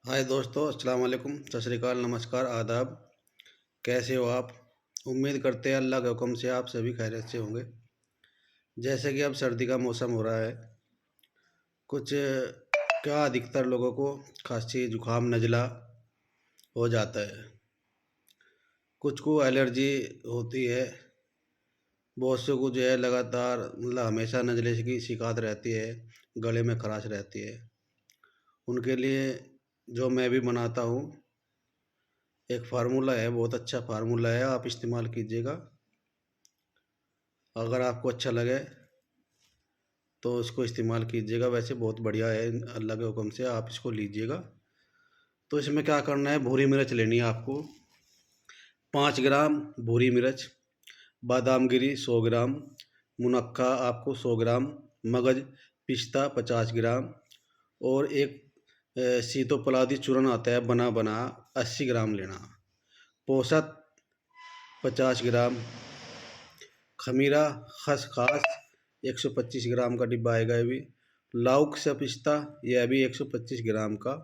हाय दोस्तों, अस्सलाम वालेकुम, सत श्री अकाल, नमस्कार, आदाब। कैसे हो आप? उम्मीद करते हैं अल्लाह के हुक्म से आप सभी खैरियत से होंगे। जैसे कि अब सर्दी का मौसम हो रहा है, कुछ क्या अधिकतर लोगों को खांसी जुकाम नज़ला हो जाता है। कुछ को एलर्जी होती है, बहुत से को जो है लगातार मतलब हमेशा नज़ले की शिकायत रहती है, गले में खराश रहती है। उनके लिए जो मैं भी बनाता हूँ, एक फार्मूला है, बहुत अच्छा फार्मूला है, आप इस्तेमाल कीजिएगा। अगर आपको अच्छा लगे तो इसको इस्तेमाल कीजिएगा। वैसे बहुत बढ़िया है, अल्लाह के हुक्म से आप इसको लीजिएगा। तो इसमें क्या करना है, भूरी मिर्च लेनी है आपको 5 ग्राम, भूरी मिर्च, बादाम गिरी 100 ग्राम, मुनक्का आपको 100 ग्राम, मगज पिस्ता 50 ग्राम और एक सीतो पलादी चूर्ण आता है बना बना 80 ग्राम लेना। पोषक 50 ग्राम, खमीरा खसखस 125 ग्राम का डिब्बा आएगा ये भी। लाउक से पिस्ता यह भी 125 ग्राम का।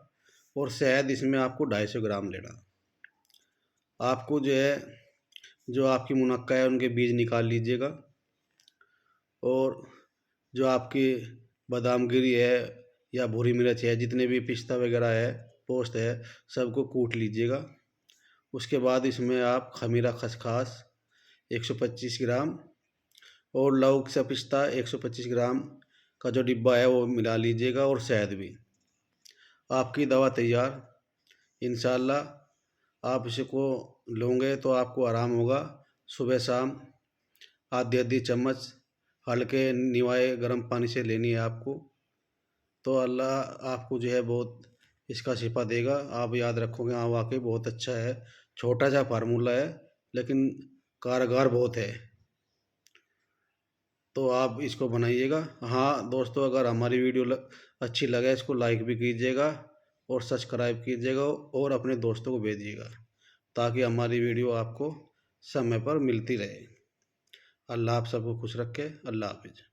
और शहद इसमें आपको 250 ग्राम लेना। आपको जो है, जो आपकी मुनक्का है उनके बीज निकाल लीजिएगा। और जो आपकी बादाम गिरी है या भूरी मिर्च है, जितने भी पिस्ता वगैरह है, पोस्त है, सबको कूट लीजिएगा। उसके बाद इसमें आप खमीरा खसखस 125 ग्राम और लौक से पिस्ता 125 ग्राम का जो डिब्बा है वो मिला लीजिएगा और शहद भी। आपकी दवा तैयार। इंशाल्लाह आप इसको लोगे तो आपको आराम होगा। सुबह शाम आधी आधी चम्मच हल्के निवाए गर्म पानी से लेनी है आपको। तो अल्लाह आपको जो है बहुत इसका शिफा देगा। आप याद रखोगे, हाँ वाकई बहुत अच्छा है। छोटा सा फार्मूला है लेकिन कारगर बहुत है। तो आप इसको बनाइएगा। हाँ दोस्तों, अगर हमारी वीडियो अच्छी लगे इसको लाइक भी कीजिएगा और सब्सक्राइब कीजिएगा और अपने दोस्तों को भेजिएगा ताकि हमारी वीडियो आपको समय पर मिलती रहे। अल्लाह आप सबको खुश रखे। अल्लाह हाफिज़।